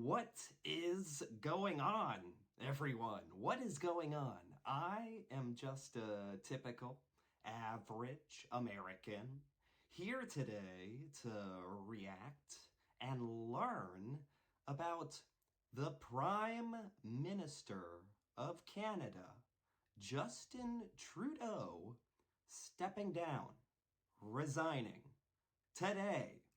What is going on, everyone? What is going on? I am just a typical, average American here today to react and learn about the Prime Minister of Canada, Justin Trudeau, stepping down, resigning.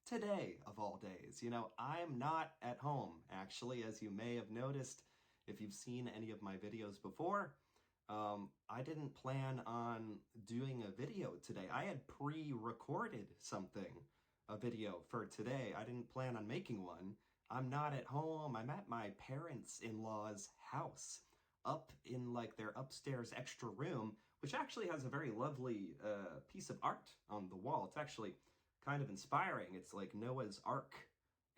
Today of all days. I'm not at home, actually, as you may have noticed if you've seen any of my videos before. I didn't plan on doing a video today. I had pre-recorded a video for today. I didn't plan on making one. I'm not at home. I'm at my parents-in-law's house, up in their upstairs extra room, which actually has a very lovely piece of art on the wall. It's actually kind of inspiring. It's like Noah's Ark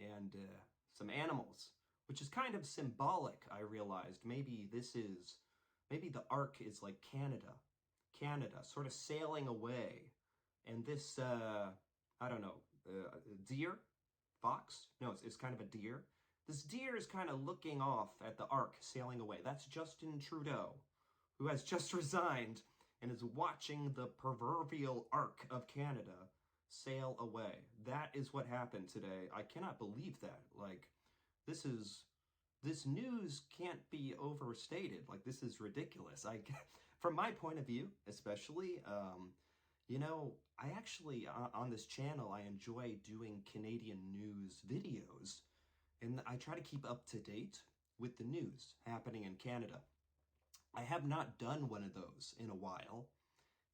and some animals, which is kind of symbolic, I realized. Maybe the Ark is like Canada, sort of sailing away. And this, I don't know, deer? Fox? No, it's kind of a deer. This deer is kind of looking off at the Ark sailing away. That's Justin Trudeau, who has just resigned and is watching the proverbial Ark of Canada sail away. That is what happened today. I cannot believe that. This news can't be overstated. This is ridiculous. From my point of view, especially, I actually, on this channel, I enjoy doing Canadian news videos, and I try to keep up to date with the news happening in Canada. I have not done one of those in a while.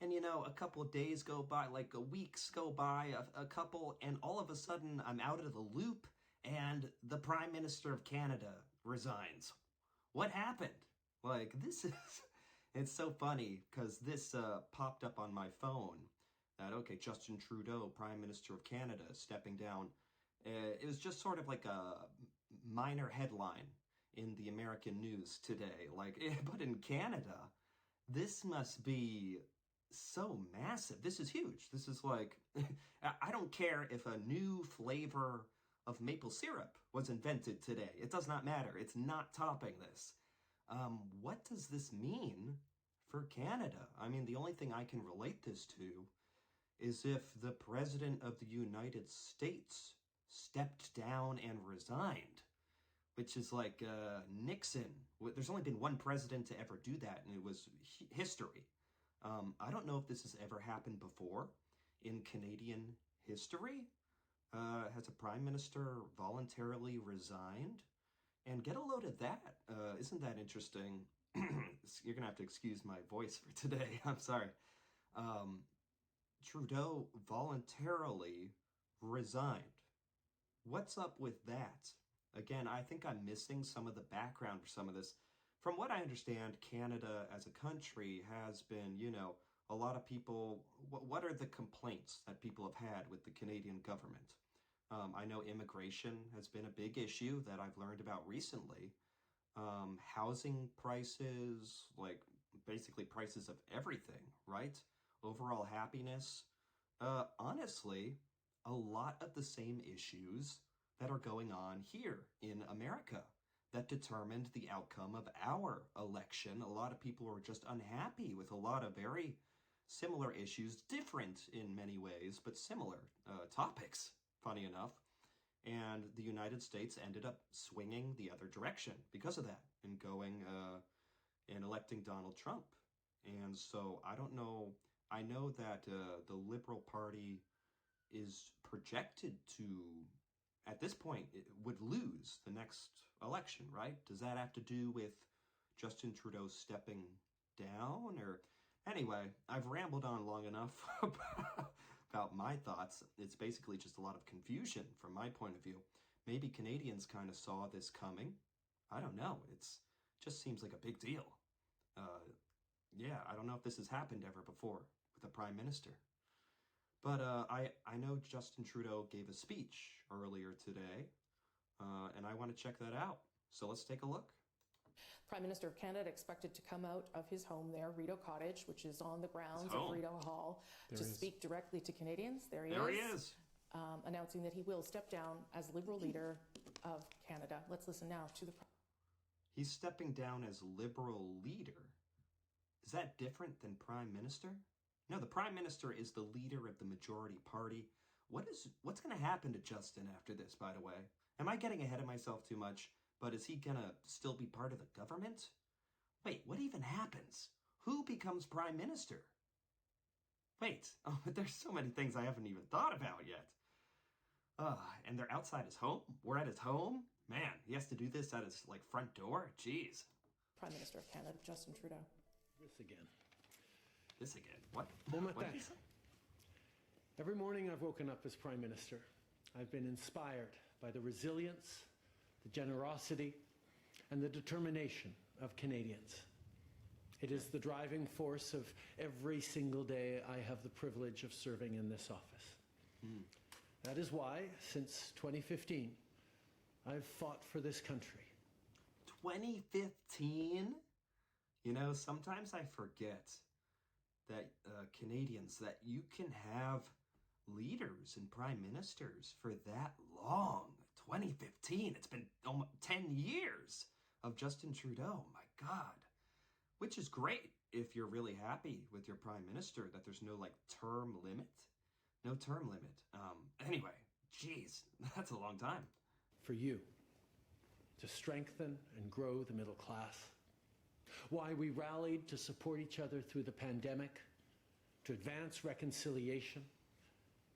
And a couple of days go by, weeks go by, a couple, and all of a sudden I'm out of the loop and the Prime Minister of Canada resigns. What happened? It's so funny because this popped up on my phone that, okay, Justin Trudeau, Prime Minister of Canada, stepping down. It was just sort of like a minor headline in the American news today. But in Canada, this must be so massive. This is huge. This is I don't care if a new flavor of maple syrup was invented today. It does not matter. It's not topping this. What does this mean for Canada? I mean, the only thing I can relate this to is if the President of the United States stepped down and resigned, which is like Nixon. There's only been one president to ever do that, and it was history. I don't know if this has ever happened before in Canadian history. Has a prime minister voluntarily resigned? And get a load of that. Isn't that interesting? You're going to have to excuse my voice for today. I'm sorry. Trudeau voluntarily resigned. What's up with that? Again, I think I'm missing some of the background for some of this. From what I understand, Canada as a country has been, a lot of people, what are the complaints that people have had with the Canadian government? I know immigration has been a big issue that I've learned about recently. Housing prices, basically prices of everything, right? Overall happiness. Honestly, a lot of the same issues that are going on here in America that determined the outcome of our election. A lot of people were just unhappy with a lot of very similar issues, different in many ways, but similar topics, funny enough. And the United States ended up swinging the other direction because of that and going and electing Donald Trump. And so I don't know. I know that the Liberal Party is projected to, at this point, it would lose the next election, right? Does that have to do with Justin Trudeau stepping down? Or anyway, I've rambled on long enough about my thoughts. It's basically just a lot of confusion from my point of view. Maybe Canadians kind of saw this coming. I don't know. It just seems like a big deal. Yeah, I don't know if this has happened ever before with a prime minister. But I know Justin Trudeau gave a speech earlier today, and I want to check that out. So let's take a look. Prime Minister of Canada expected to come out of his home there, Rideau Cottage, which is on the grounds of Rideau Hall, to speak directly to Canadians. There he is. Announcing that he will step down as Liberal leader of Canada. Let's listen now to the He's stepping down as Liberal leader. Is that different than Prime Minister? No, the Prime Minister is the leader of the majority party. What's going to happen to Justin after this, by the way? Am I getting ahead of myself too much? But is he going to still be part of the government? Wait, what even happens? Who becomes Prime Minister? Wait, there's so many things I haven't even thought about yet. And they're outside his home? We're at his home? Man, he has to do this at his, front door? Jeez. Prime Minister of Canada, Justin Trudeau. This again. This again? What? Momentous. What did he say? Every morning I've woken up as Prime Minister. I've been inspired by the resilience, the generosity, and the determination of Canadians. It is the driving force of every single day I have the privilege of serving in this office. That is why, since 2015, I've fought for this country. 2015? You know, sometimes I forget that Canadians, that you can have leaders and prime ministers for that long. 2015, it's been almost 10 years of Justin Trudeau, my God. Which is great if you're really happy with your prime minister, that there's no term limit. No term limit. Anyway, geez, that's a long time. For you, to strengthen and grow the middle class. Why we rallied to support each other through the pandemic, to advance reconciliation,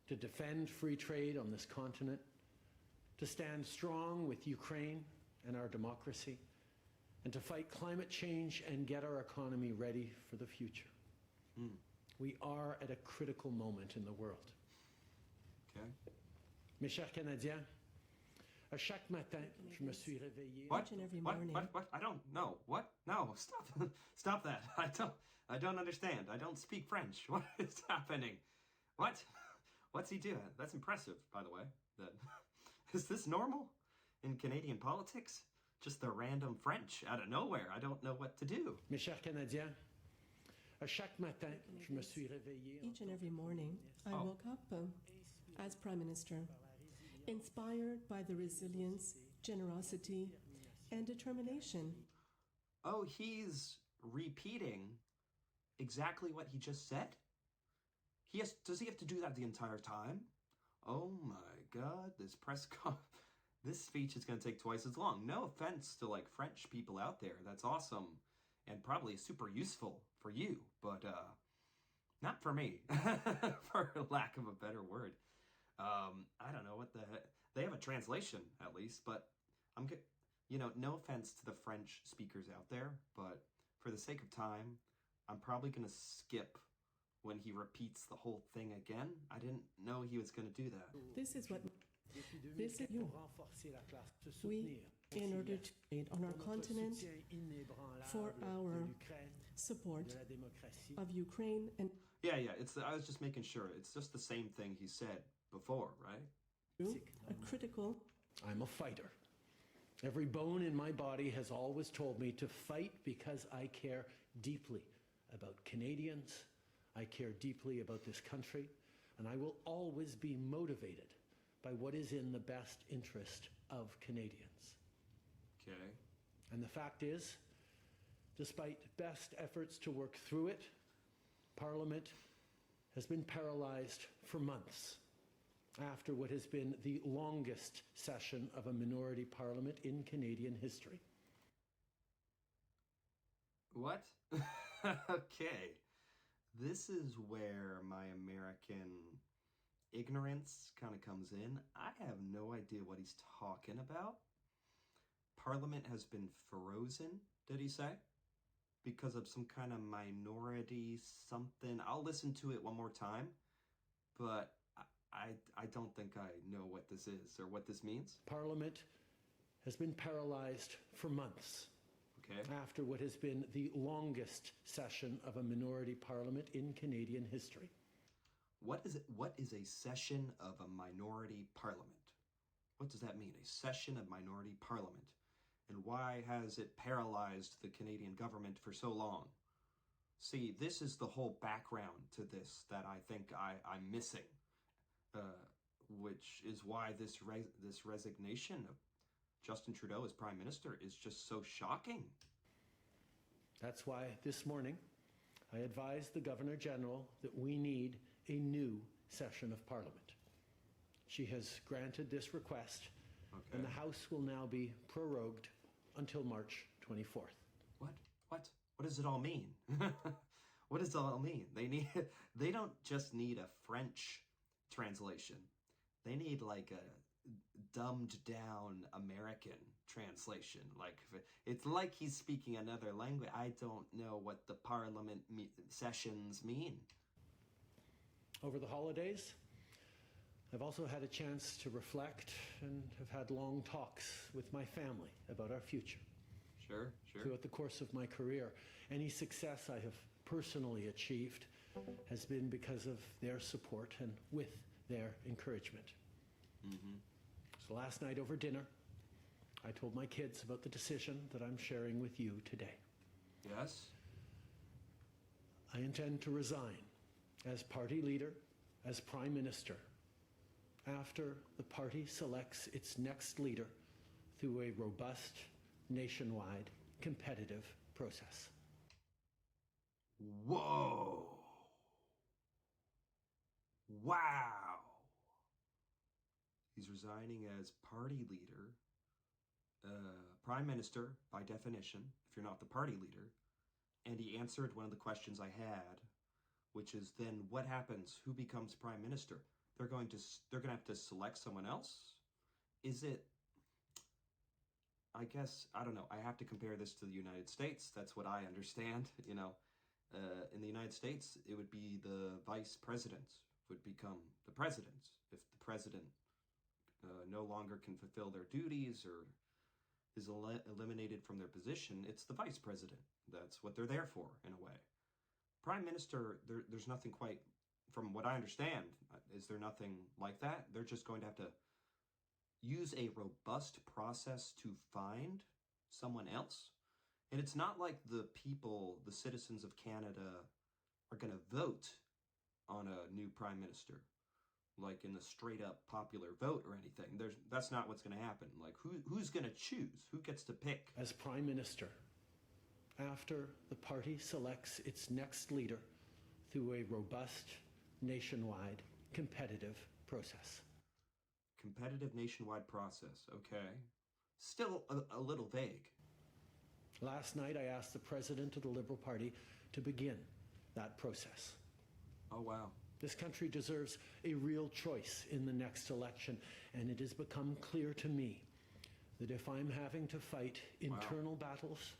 to defend free trade on this continent, to stand strong with Ukraine and our democracy, and to fight climate change and get our economy ready for the future. We are at a critical moment in the world. Okay. Mes chers Canadiens, à chaque matin, je me suis réveillé. What? Each and every What? morning. What? I don't know. What? No, stop. Stop that. I don't understand. I don't speak French. What is happening? What? What's he doing? That's impressive, by the way. Is this normal in Canadian politics? Just the random French out of nowhere. I don't know what to do. Mes chers Canadiens, à chaque matin, je me suis réveillé. Each and every morning, I woke up as Prime Minister, inspired by the resilience, generosity, and determination. Oh, he's repeating exactly what he just said? Does he have to do that the entire time? Oh my God, this speech is going to take twice as long. No offense to French people out there. That's awesome and probably super useful for you, but not for me, for lack of a better word. I don't know what the heck. They have a translation at least, but no offense to the French speakers out there, but for the sake of time, I'm probably going to skip when he repeats the whole thing again. I didn't know he was going to do that. This is you. We, in order to trade on our continent for our support of Ukraine and Yeah, I was just making sure. It's just the same thing he said before, right? a critical. I'm a fighter. Every bone in my body has always told me to fight because I care deeply about Canadians. I care deeply about this country, and I will always be motivated by what is in the best interest of Canadians. Okay. And the fact is, despite best efforts to work through it, Parliament has been paralyzed for months after what has been the longest session of a minority parliament in Canadian history. What? Okay. This is where my American ignorance kind of comes in. I have no idea what he's talking about. Parliament has been frozen, did he say? Because of some kind of minority something. I'll listen to it one more time, but I don't think I know what this is or what this means. Parliament has been paralyzed for months. Okay. After what has been the longest session of a minority parliament in Canadian history. What is it? What is a session of a minority parliament? What does that mean? A session of minority parliament? And why has it paralyzed the Canadian government for so long? See, this is the whole background to this that I think I'm missing, which is why this resignation Justin Trudeau as Prime Minister is just so shocking. That's why this morning I advised the Governor General that we need a new session of Parliament. She has granted this request, and the House will now be prorogued until March 24th. What does it all mean? What does it all mean? They don't just need a French translation. They need like a dumbed down American translation. Like, it's like he's speaking another language. I don't know what the Parliament sessions mean. Over the holidays, I've also had a chance to reflect and have had long talks with my family about our future. Sure. Throughout the course of my career, any success I have personally achieved has been because of their support and with their encouragement. So last night over dinner, I told my kids about the decision that I'm sharing with you today. Yes? I intend to resign as party leader, as Prime Minister, after the party selects its next leader through a robust, nationwide, competitive process. Whoa! Wow! He's resigning as party leader, Prime Minister, by definition, if you're not the party leader. And he answered one of the questions I had, which is then what happens? Who becomes Prime Minister? They're going to have to select someone else? Is it, I guess, I don't know. I have to compare this to the United States. That's what I understand. You know, in the United States, it would be the vice president would become the president. If the president no longer can fulfill their duties or is eliminated from their position, it's the vice president. That's what they're there for, in a way. Prime Minister, there's nothing quite, from what I understand, is there nothing like that? They're just going to have to use a robust process to find someone else. And it's not like the people, the citizens of Canada, are going to vote on a new Prime Minister, like in the straight up popular vote or anything. That's not what's going to happen. Like, who's going to choose? Who gets to pick? As Prime Minister, after the party selects its next leader through a robust, nationwide, competitive process. Competitive nationwide process, okay. Still a little vague. Last night I asked the President of the Liberal Party to begin that process. Oh, wow. This country deserves a real choice in the next election, and it has become clear to me that if I'm having to fight internal battles,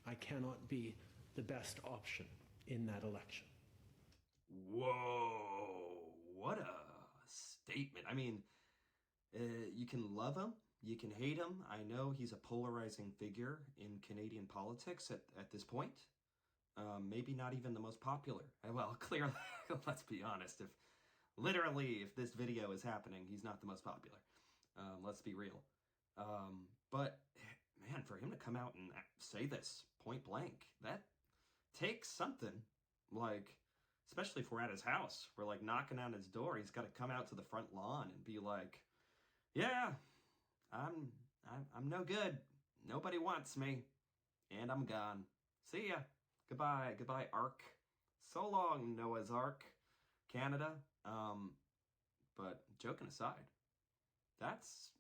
I cannot be the best option in that election. Whoa, what a statement. I mean, you can love him, you can hate him. I know he's a polarizing figure in Canadian politics at this point. Maybe not even the most popular. Well, clearly, let's be honest. If this video is happening, he's not the most popular. Let's be real. But man, for him to come out and say this point blank, that takes something. Like, especially if we're at his house, we're like knocking on his door. He's got to come out to the front lawn and be like, "Yeah, I'm no good. Nobody wants me, and I'm gone. See ya. Goodbye, Ark. So long, Noah's Ark, Canada." But joking aside, that's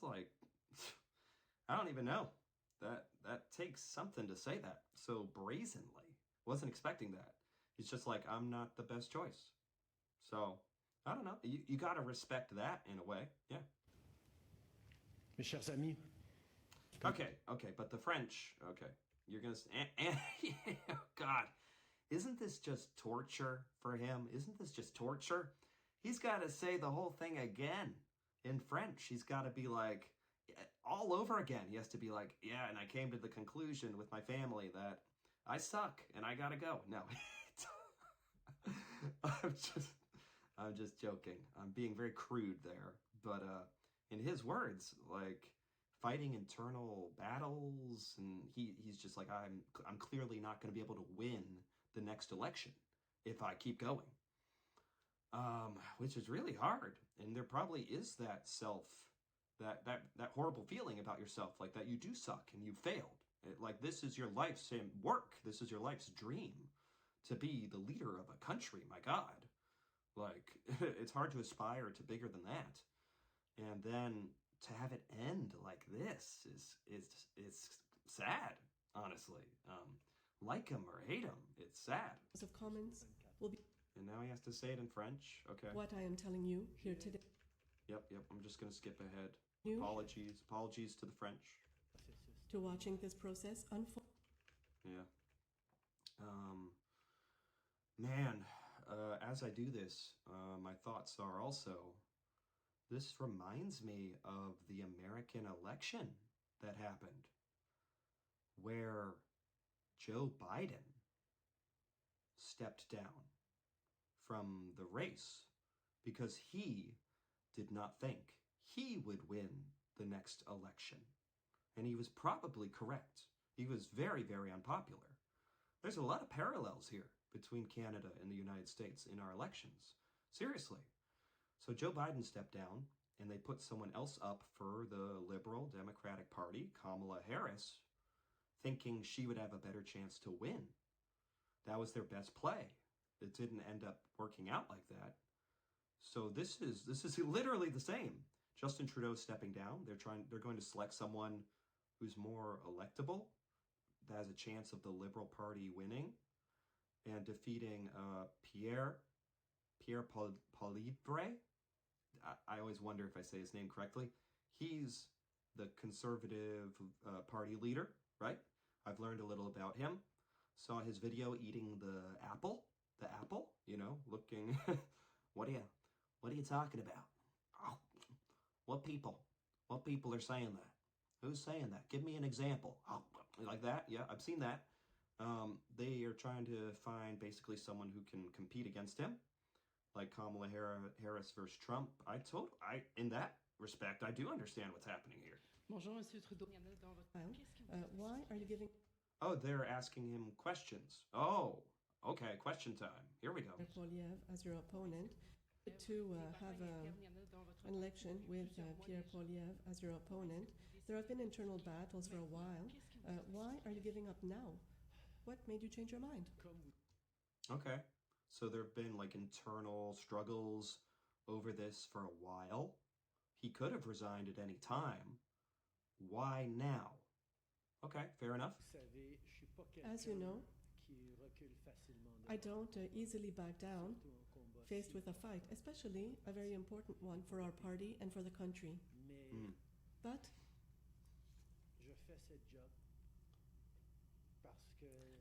like, I don't even know. That takes something to say that so brazenly. Wasn't expecting that. He's just like, I'm not the best choice. So, I don't know. You got to respect that in a way. Yeah. Mes chers amis. Okay, but the French, okay. You're going to... oh, God. Isn't this just torture for him? Isn't this just torture? He's got to say the whole thing again in French. He's got to be like, all over again. He has to be like, yeah, and I came to the conclusion with my family that I suck and I got to go. No. I'm just joking. I'm being very crude there. But in his words, like, fighting internal battles, and he's just like, I'm clearly not going to be able to win the next election if I keep going, which is really hard. And there probably is that that horrible feeling about yourself, like that you do suck and you failed. Like this is your life's work. This is your life's dream, to be the leader of a country. My God, like it's hard to aspire to bigger than that. And then to have it end like this is sad, honestly. Like him or hate him, it's sad. Of comments will be. And now he has to say it in French. Okay. What I am telling you here today. Yep. I'm just gonna skip ahead. You Apologies to the French. to watching this process unfold. Yeah. Man, as I do this, my thoughts are also, this reminds me of the American election that happened, where Joe Biden stepped down from the race because he did not think he would win the next election. And he was probably correct. He was very, very unpopular. There's a lot of parallels here between Canada and the United States in our elections. Seriously. So Joe Biden stepped down, and they put someone else up for the Liberal Democratic Party, Kamala Harris, thinking she would have a better chance to win. That was their best play. It didn't end up working out like that. So this is literally the same. Justin Trudeau stepping down. They're going to select someone who's more electable, that has a chance of the Liberal Party winning and defeating Pierre Poilievre. I always wonder if I say his name correctly. He's the Conservative Party leader, right? I've learned a little about him. Saw his video eating the apple, looking. What are you talking about? Oh, what people are saying that? Who's saying that? Give me an example. Oh, like that? Yeah, I've seen that. They are trying to find basically someone who can compete against him, like Kamala Harris versus Trump. In that respect, I do understand what's happening here. Bonjour, Monsieur Trudeau. Why are you giving Oh, they're asking him questions. Oh, okay, question time. Here we go. Poilievre as your opponent to have an election with Pierre Poilievre as your opponent? There have been internal battles for a while. Why are you giving up now? What made you change your mind? Okay. So there have been like internal struggles over this for a while. He could have resigned at any time. Why now? Okay, fair enough. As you know, I don't easily back down faced with a fight, especially a very important one for our party and for the country. But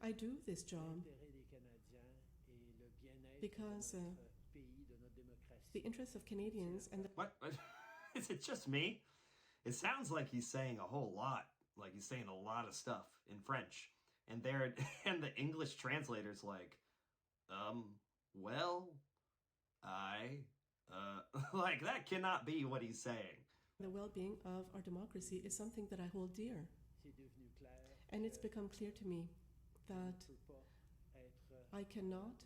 I do this job because the interests of Canadians and What? Is it just me? It sounds like he's saying a whole lot. Like he's saying a lot of stuff in French. And the English translator's like, well, like that cannot be what he's saying. the well-being of our democracy is something that I hold dear. And it's become clear to me that I cannot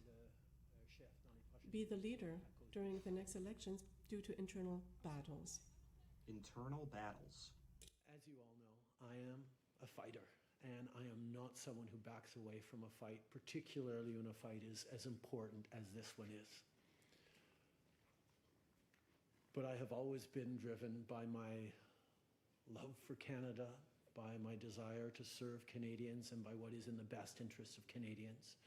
be the leader during the next elections due to internal battles. Internal battles. As you all know, I am a fighter, and I am not someone who backs away from a fight, particularly when a fight is as important as this one is. But I have always been driven by my love for Canada, by my desire to serve Canadians, and by what is in the best interests of Canadians.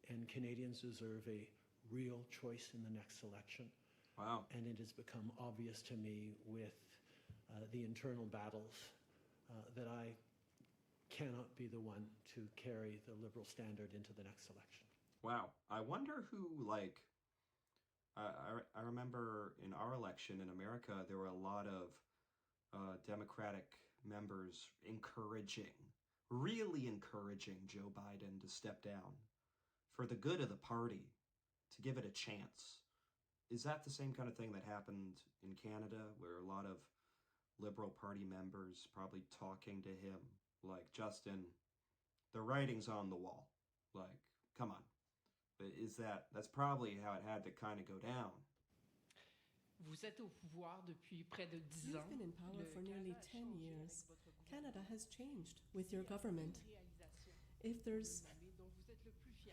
And Canadians deserve a real choice in the next election. Wow. And it has become obvious to me with the internal battles that I cannot be the one to carry the Liberal standard into the next election. Wow. I wonder who, like, I remember in our election in America, there were a lot of Democratic members really encouraging Joe Biden to step down for the good of the party, to give it a chance. Is that the same kind of thing that happened in Canada, where a lot of Liberal Party members probably talking to him like, Justin, the writing's on the wall. Like, come on. That's probably how it had to kind of go down. Vous êtes au pouvoir depuis près de 10 ans. You've been in power for nearly 10 years. Canada has changed with your government. If there's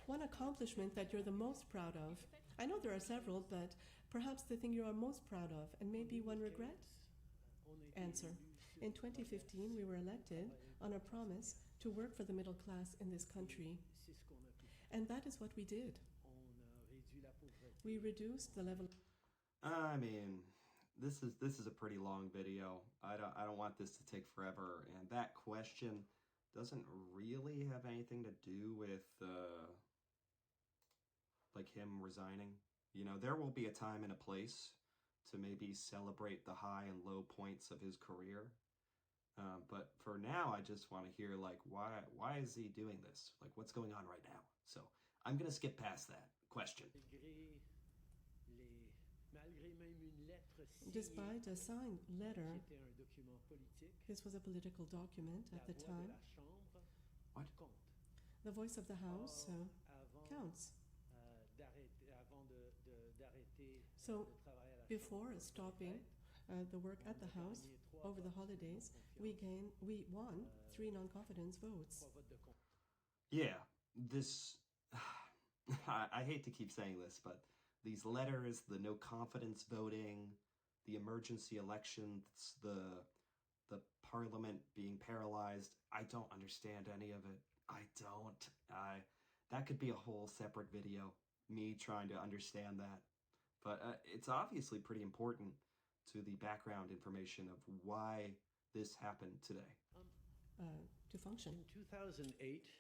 one accomplishment that you're the most proud of, I know there are several, but perhaps the thing you are most proud of, and maybe one regret? Answer. In 2015, we were elected on a promise to work for the middle class in this country. And that is what we did. We reduced the level. I mean, this is a pretty long video. I don't want this to take forever. And that question doesn't really have anything to do with like him resigning. You know, there will be a time and a place to maybe celebrate the high and low points of his career. But for now, I just want to hear, like, why is he doing this? Like, what's going on right now? So I'm going to skip past that question. Despite a signed letter, this was a political document at the time. What? The voice of the House counts. So before stopping the work at the House over the holidays, we won 3 non-confidence votes. Yeah, this... I hate to keep saying this, but these letters, the no confidence voting, the emergency elections, the parliament being paralyzed, I don't understand any of it. I don't. That could be a whole separate video, me trying to understand that. But it's obviously pretty important to the background information of why this happened today. To function. In 2008,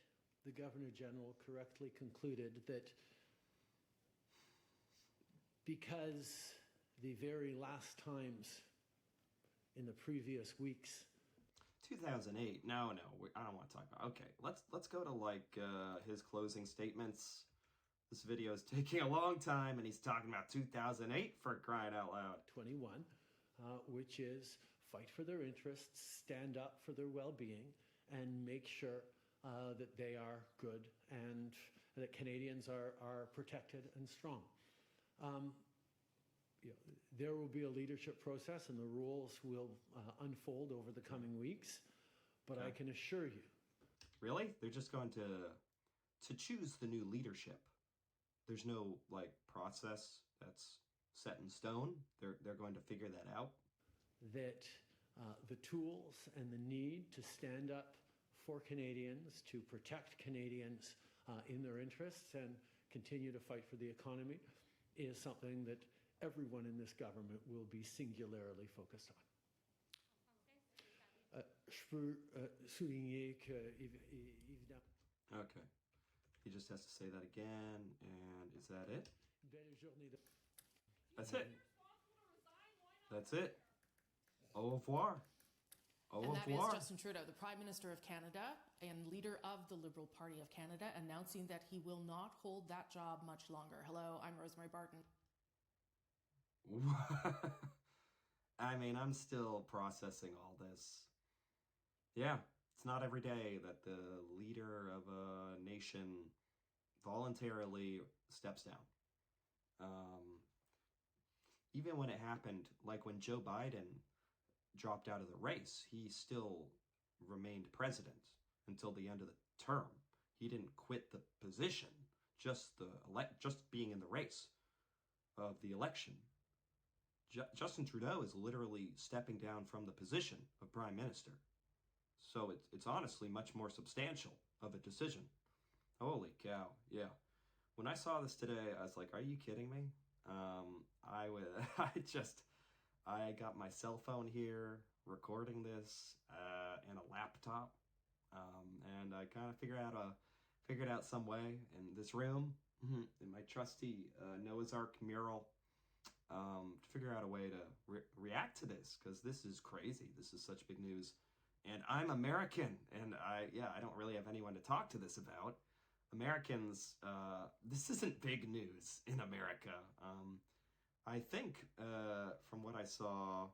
the Governor General correctly concluded that because the very last times in the previous weeks. 2008. No, I don't want to talk about. Okay, let's go to like his closing statements. This video is taking a long time, and he's talking about 2008 for crying out loud. 21, which is fight for their interests, stand up for their well-being, and make sure that they are good and that Canadians are protected and strong. There will be a leadership process, and the rules will unfold over the coming weeks. But okay. I can assure you. Really? They're just going to choose the new leadership. There's no like process that's set in stone. They're going to figure that out. That the tools and the need to stand up for Canadians, to protect Canadians in their interests and continue to fight for the economy is something that everyone in this government will be singularly focused on. Je peux souligner que, évidemment. Okay. He just has to say that again, and is that it? That's it. That's it. Au revoir. Au revoir. And that is Justin Trudeau, the Prime Minister of Canada and leader of the Liberal Party of Canada, announcing that he will not hold that job much longer. Hello, I'm Rosemary Barton. I mean, I'm still processing all this. Yeah, it's not every day that the leader of a nation voluntarily steps down. Even when it happened, like when Joe Biden dropped out of the race, he still remained president until the end of the term. He didn't quit the position, just being in the race of the election. Justin Trudeau is literally stepping down from the position of Prime Minister. So it's honestly much more substantial of a decision. Holy cow, yeah. When I saw this today, I was like, are you kidding me? I got my cell phone here, recording this, and a laptop. And I kind of figured out some way in this room, in my trusty Noah's Ark mural, to figure out a way to react to this, because this is crazy. This is such big news. And I'm American, and I don't really have anyone to talk to this about. Americans, this isn't big news in America. I think, from what I saw,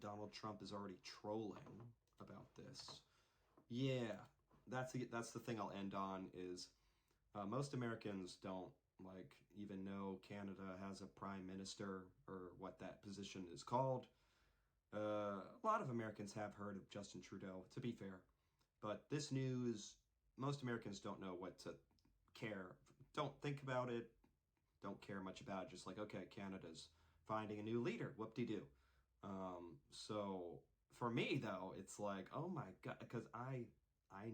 Donald Trump is already trolling about this. Yeah, that's the thing I'll end on is most Americans don't like even know Canada has a prime minister or what that position is called. A lot of Americans have heard of Justin Trudeau, to be fair, but this news, most Americans don't know what to care, don't think about it, don't care much about it, just like, okay, Canada's finding a new leader, whoop-de-doo. So for me, though, it's like, oh my God, because I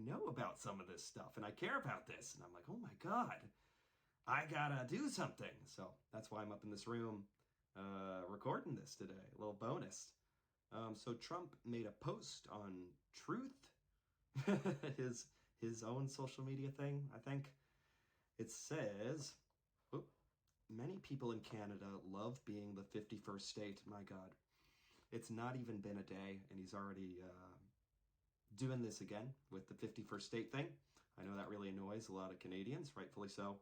know about some of this stuff and I care about this, and I'm like, oh my God, I gotta do something. So that's why I'm up in this room recording this today, a little bonus. So Trump made a post on Truth, his own social media thing, I think. It says, many people in Canada love being the 51st state. My God. It's not even been a day, and he's already doing this again with the 51st state thing. I know that really annoys a lot of Canadians, rightfully so.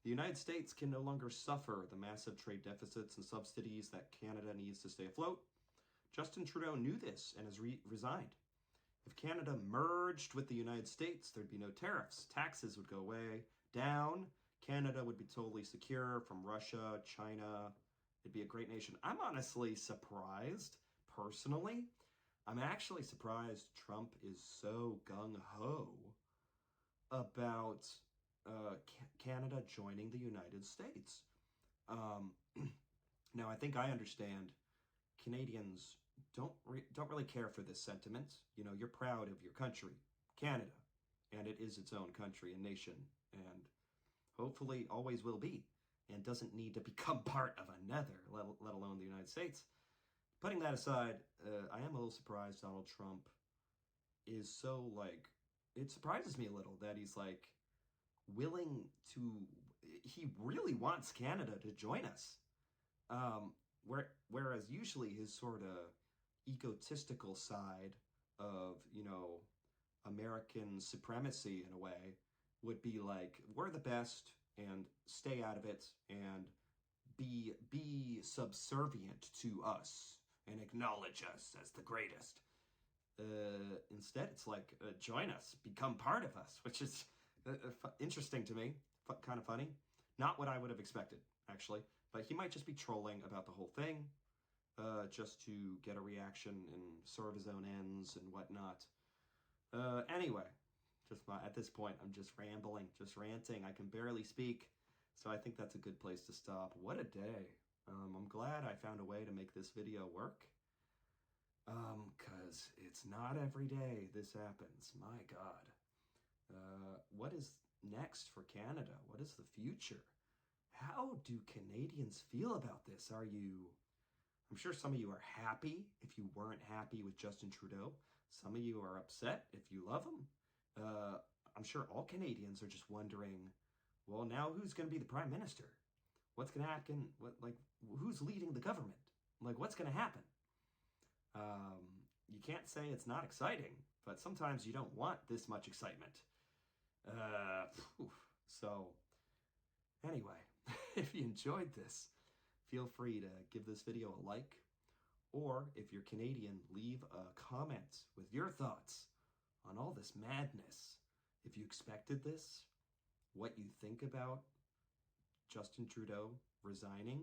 The United States can no longer suffer the massive trade deficits and subsidies that Canada needs to stay afloat. Justin Trudeau knew this and has resigned. If Canada merged with the United States, there'd be no tariffs. Taxes would go away, down. Canada would be totally secure from Russia, China. It'd be a great nation. I'm honestly surprised, personally. I'm actually surprised Trump is so gung-ho about Canada joining the United States. Now, I think I understand Canadians don't really care for this sentiment. You know, you're proud of your country, Canada, and it is its own country and nation, and hopefully always will be, and doesn't need to become part of another, let alone the United States. Putting that aside, I am a little surprised Donald Trump is so, like, it surprises me a little that he's, like, willing to, he really wants Canada to join us. Whereas usually his sort of egotistical side of, you know, American supremacy in a way would be like, we're the best and stay out of it and be subservient to us and acknowledge us as the greatest. Instead, it's like, join us, become part of us, which is interesting to me, kind of funny. Not what I would have expected, actually. But he might just be trolling about the whole thing, just to get a reaction and serve his own ends and whatnot. Anyway, at this point, I'm just rambling, just ranting. I can barely speak, so I think that's a good place to stop. What a day. I'm glad I found a way to make this video work. Because it's not every day this happens. My God. What is next for Canada? What is the future? How do Canadians feel about this? I'm sure some of you are happy if you weren't happy with Justin Trudeau. Some of you are upset if you love him. I'm sure all Canadians are just wondering, well, now who's going to be the prime minister? What's going to happen? Who's leading the government? Like, what's going to happen? You can't say it's not exciting, but sometimes you don't want this much excitement. So, anyway, if you enjoyed this, feel free to give this video a like, or if you're Canadian, leave a comment with your thoughts on all this madness. If you expected this, what you think about Justin Trudeau resigning,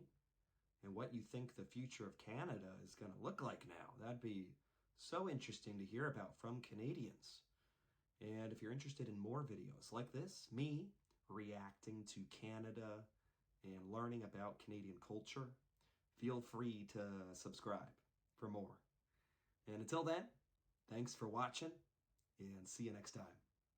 and what you think the future of Canada is going to look like now. That'd be so interesting to hear about from Canadians. And if you're interested in more videos like this, me reacting to Canada and learning about Canadian culture, feel free to subscribe for more. And until then, thanks for watching, and see you next time.